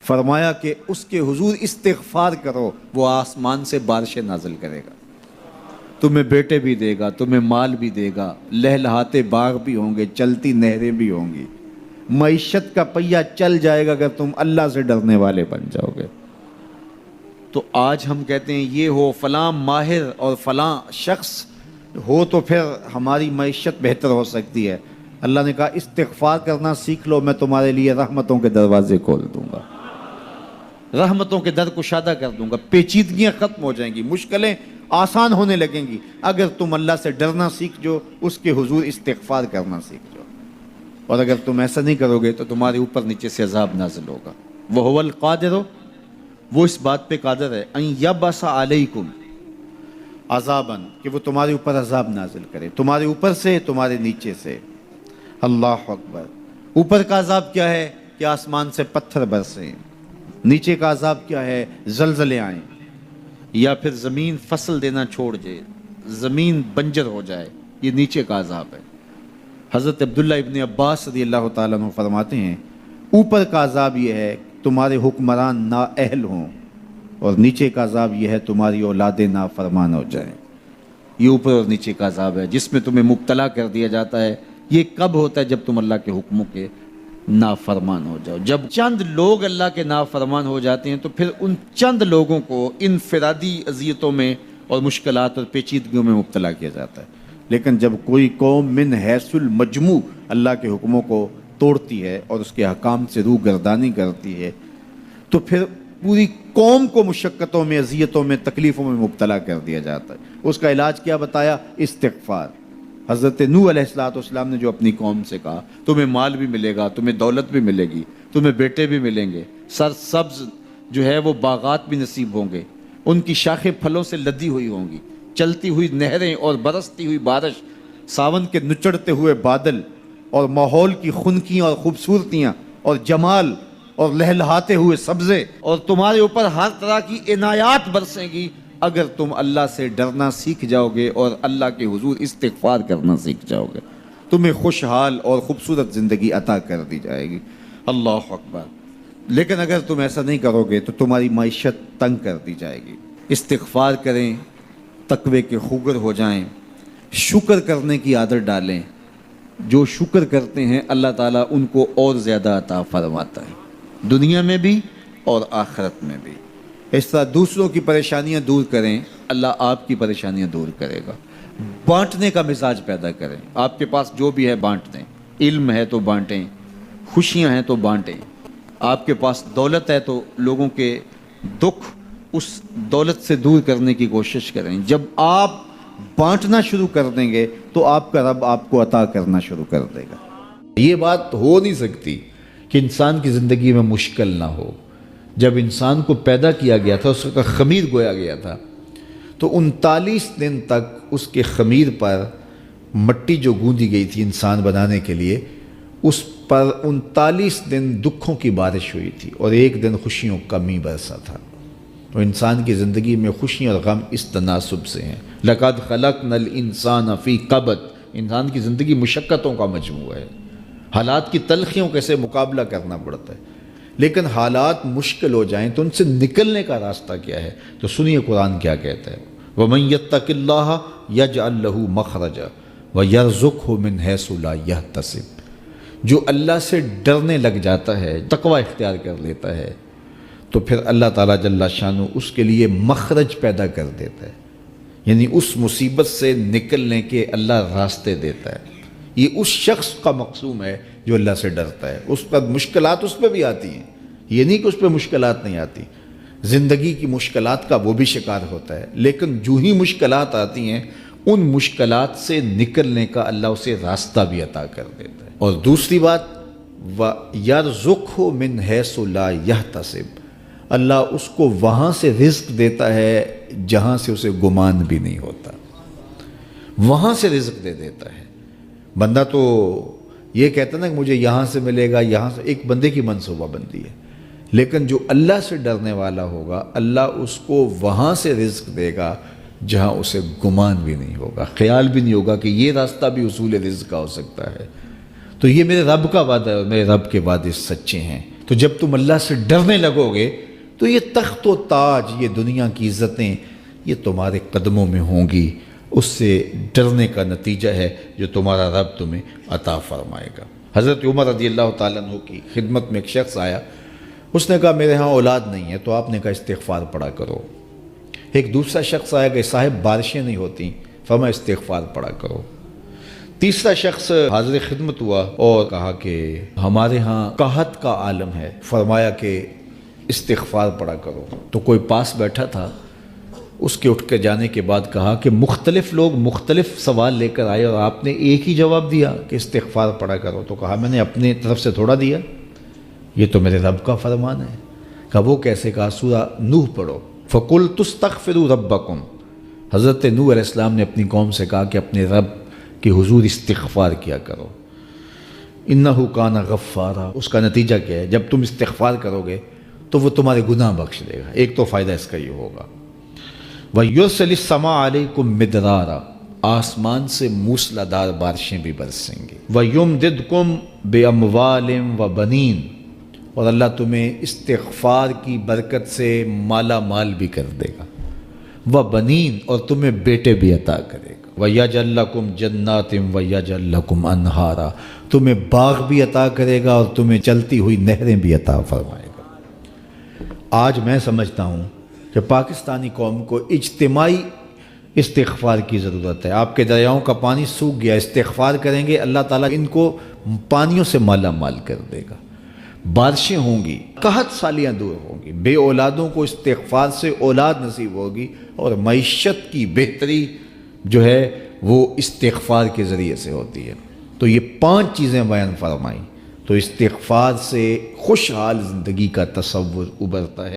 فرمایا کہ اس کے حضور استغفار کرو، وہ آسمان سے بارشیں نازل کرے گا، تمہیں بیٹے بھی دے گا، تمہیں مال بھی دے گا، لہلہاتے باغ بھی ہوں گے، چلتی نہریں بھی ہوں گی، معیشت کا پہیہ چل جائے گا اگر تم اللہ سے ڈرنے والے بن جاؤ گے۔ تو آج ہم کہتے ہیں یہ ہو فلاں ماہر اور فلاں شخص ہو تو پھر ہماری معیشت بہتر ہو سکتی ہے۔ اللہ نے کہا استغفار کرنا سیکھ لو، میں تمہارے لیے رحمتوں کے دروازے کھول دوں گا، رحمتوں کے در کشادہ کر دوں گا، پیچیدگیاں ختم ہو جائیں گی، مشکلیں آسان ہونے لگیں گی اگر تم اللہ سے ڈرنا سیکھ جو، اس کے حضور استغفار کرنا سیکھ جو۔ اور اگر تم ایسا نہیں کرو گے تو تمہارے اوپر نیچے سے عذاب نازل ہوگا۔ وَهُوَ الْقَادِرُ، وہ اس بات پہ قادر ہے، ان یبعث علیکم عذاباً، کہ وہ تمہارے اوپر عذاب نازل کرے، تمہارے اوپر سے، تمہارے نیچے سے۔ اللہ اکبر۔ اوپر کا عذاب کیا ہے کہ آسمان سے پتھر برسیں، نیچے کا عذاب کیا ہے زلزلے آئیں، یا پھر زمین فصل دینا چھوڑ جائے، زمین بنجر ہو جائے، یہ نیچے کا عذاب ہے۔ حضرت عبداللہ ابن عباس رضی اللہ تعالیٰ عنہ فرماتے ہیں اوپر کا عذاب یہ ہے تمہارے حکمران نااہل ہوں، اور نیچے کا عذاب یہ ہے تمہاری اولادیں نافرمان ہو جائیں۔ یہ اوپر اور نیچے کا عذاب ہے جس میں تمہیں مبتلا کر دیا جاتا ہے۔ یہ کب ہوتا ہے؟ جب تم اللہ کے حکموں کے نافرمان ہو جاؤ۔ جب چند لوگ اللہ کے نافرمان ہو جاتے ہیں تو پھر ان چند لوگوں کو انفرادی اذیتوں میں اور مشکلات اور پیچیدگیوں میں مبتلا کیا جاتا ہے۔ لیکن جب کوئی قوم من حیث المجموع اللہ کے حکموں کو توڑتی ہے اور اس کے حکام سے روح گردانی کرتی ہے تو پھر پوری قوم کو مشقتوں میں، اذیتوں میں، تکلیفوں میں مبتلا کر دیا جاتا ہے۔ اس کا علاج کیا بتایا؟ استغفار۔ حضرت نوح علیہ السلام نے جو اپنی قوم سے کہا تمہیں مال بھی ملے گا، تمہیں دولت بھی ملے گی، تمہیں بیٹے بھی ملیں گے، سرسبز جو ہے وہ باغات بھی نصیب ہوں گے، ان کی شاخیں پھلوں سے لدی ہوئی ہوں گی، چلتی ہوئی نہریں اور برستی ہوئی بارش، ساون کے نچڑتے ہوئے بادل، اور ماحول کی خنکیاں اور خوبصورتیاں اور جمال اور لہلہاتے ہوئے سبزے، اور تمہارے اوپر ہر طرح کی عنایات برسیں گی اگر تم اللہ سے ڈرنا سیکھ جاؤ گے اور اللہ کے حضور استغفار کرنا سیکھ جاؤ گے، تمہیں خوشحال اور خوبصورت زندگی عطا کر دی جائے گی۔ اللہ اکبر۔ لیکن اگر تم ایسا نہیں کرو گے تو تمہاری معیشت تنگ کر دی جائے گی۔ استغفار کریں، تقوی کے خوگر ہو جائیں، شکر کرنے کی عادت ڈالیں۔ جو شکر کرتے ہیں اللہ تعالیٰ ان کو اور زیادہ عطا فرماتا ہے، دنیا میں بھی اور آخرت میں بھی۔ اس طرح دوسروں کی پریشانیاں دور کریں، اللہ آپ کی پریشانیاں دور کرے گا۔ بانٹنے کا مزاج پیدا کریں، آپ کے پاس جو بھی ہے بانٹ دیں، علم ہے تو بانٹیں، خوشیاں ہیں تو بانٹیں، آپ کے پاس دولت ہے تو لوگوں کے دکھ اس دولت سے دور کرنے کی کوشش کریں۔ جب آپ بانٹنا شروع کر دیں گے تو آپ کا رب آپ کو عطا کرنا شروع کر دے گا۔ یہ بات ہو نہیں سکتی کہ انسان کی زندگی میں مشکل نہ ہو۔ جب انسان کو پیدا کیا گیا تھا، اس کا خمیر گویا گیا تھا، تو 39 دن تک اس کے خمیر پر مٹی جو گوندی گئی تھی انسان بنانے کے لیے، اس پر 39 دن دکھوں کی بارش ہوئی تھی اور ایک دن خوشیوں کا می برسا تھا۔ تو انسان کی زندگی میں خوشیاں اور غم اس تناسب سے ہیں۔ لَقَدْ خَلَقْنَا الْإِنسَانَ فِي قَبْضٍ، انسان کی زندگی مشقتوں کا مجموعہ ہے، حالات کی تلخیوں کے سے مقابلہ کرنا پڑتا ہے۔ لیکن حالات مشکل ہو جائیں تو ان سے نکلنے کا راستہ کیا ہے؟ تو سنیے قرآن کیا کہتا ہے، وَمَن يَتَّقِ اللَّهَ يَجْعَلْ لَهُ مَخْرَجًا وَيَرْزُقْهُ مِنْ حَيْثُ لَا يَحْتَسِبُ۔ جو اللہ سے ڈرنے لگ جاتا ہے، تقوی اختیار کر لیتا ہے، تو پھر اللہ تعالیٰ جل شانہ اس کے لیے مخرج پیدا کر دیتا ہے، یعنی اس مصیبت سے نکلنے کے اللہ راستے دیتا ہے۔ یہ اس شخص کا مقصوم ہے جو اللہ سے ڈرتا ہے۔ اس پر مشکلات اس پہ بھی آتی ہیں، یہ نہیں کہ اس پہ مشکلات نہیں آتی، زندگی کی مشکلات کا وہ بھی شکار ہوتا ہے، لیکن جو ہی مشکلات آتی ہیں ان مشکلات سے نکلنے کا اللہ اسے راستہ بھی عطا کر دیتا ہے۔ اور دوسری بات، وَيَرْزُقْهُ مِنْ حَيْثُ لَا يَحْتَسِبُ، اللہ اس کو وہاں سے رزق دیتا ہے جہاں سے اسے گمان بھی نہیں ہوتا، وہاں سے رزق دے دیتا ہے۔ بندہ تو یہ کہتا نا کہ مجھے یہاں سے ملے گا، یہاں سے، ایک بندے کی منصوبہ بندی ہے، لیکن جو اللہ سے ڈرنے والا ہوگا اللہ اس کو وہاں سے رزق دے گا جہاں اسے گمان بھی نہیں ہوگا، خیال بھی نہیں ہوگا کہ یہ راستہ بھی حصول رزق کا ہو سکتا ہے۔ تو یہ میرے رب کا وعدہ ہے اور میرے رب کے وعدے سچے ہیں۔ تو جب تم اللہ سے ڈرنے لگو گے تو یہ تخت و تاج، یہ دنیا کی عزتیں، یہ تمہارے قدموں میں ہوں گی۔ اس سے ڈرنے کا نتیجہ ہے جو تمہارا رب تمہیں عطا فرمائے گا۔ حضرت عمر رضی اللہ تعالیٰ عنہ کی خدمت میں ایک شخص آیا، اس نے کہا میرے ہاں اولاد نہیں ہے، تو آپ نے کہا استغفار پڑھا کرو۔ ایک دوسرا شخص آیا کہ صاحب بارشیں نہیں ہوتی، فرمایا استغفار پڑھا کرو۔ تیسرا شخص حاضر خدمت ہوا اور کہا کہ ہمارے ہاں قحط کا عالم ہے، فرمایا کہ استغفار پڑھا کرو۔ تو کوئی پاس بیٹھا تھا، اس کے اٹھ کے جانے کے بعد کہا کہ مختلف لوگ مختلف سوال لے کر آئے اور آپ نے ایک ہی جواب دیا کہ استغفار پڑھا کرو۔ تو کہا میں نے اپنی طرف سے تھوڑا دیا، یہ تو میرے رب کا فرمان ہے۔ کہا وہ کیسے؟ کہا سورہ نوح پڑھو، فَقُلْتُ اسْتَغْفِرُوا رَبَّكُمْ۔ حضرت نوح علیہ السلام نے اپنی قوم سے کہا کہ اپنے رب کے حضور استغفار کیا کرو، اِنَّهُ كَانَ غَفَّارًا۔ اس کا نتیجہ کیا ہے؟ جب تم استغفار کرو گے تو وہ تمہارے گناہ بخش دے گا۔ ایک تو فائدہ اس کا یہ ہوگا، وَيُرْسِلِ السَّمَاءَ عَلَيْكُمْ مِدْرَارًا، آسمان سے موسلادھار بارشیں بھی برسیں گی، وَيُمْدِدْكُمْ بِأَمْوَالٍ وَبَنِينَ، اور اللہ تمہیں استغفار کی برکت سے مالا مال بھی کر دے گا، وَبَنِينَ، اور تمہیں بیٹے بھی عطا کرے گا، وَيَجْعَلْ لَكُمْ جَنَّاتٍ وَيَجْعَلْ لَكُمْ أَنْهَارًا، تمہیں باغ بھی عطا کرے گا اور تمہیں چلتی ہوئی نہریں بھی عطا فرمائے گا۔ آج میں سمجھتا ہوں کہ پاکستانی قوم کو اجتماعی استغفار کی ضرورت ہے۔ آپ کے دریاؤں کا پانی سوکھ گیا، استغفار کریں گے اللہ تعالیٰ ان کو پانیوں سے مالا مال کر دے گا، بارشیں ہوں گی، قحط سالیاں دور ہوں گی، بے اولادوں کو استغفار سے اولاد نصیب ہوگی، اور معیشت کی بہتری جو ہے وہ استغفار کے ذریعے سے ہوتی ہے۔ تو یہ 5 چیزیں بیان فرمائیں، تو استغفار سے خوشحال زندگی کا تصور ابھرتا ہے۔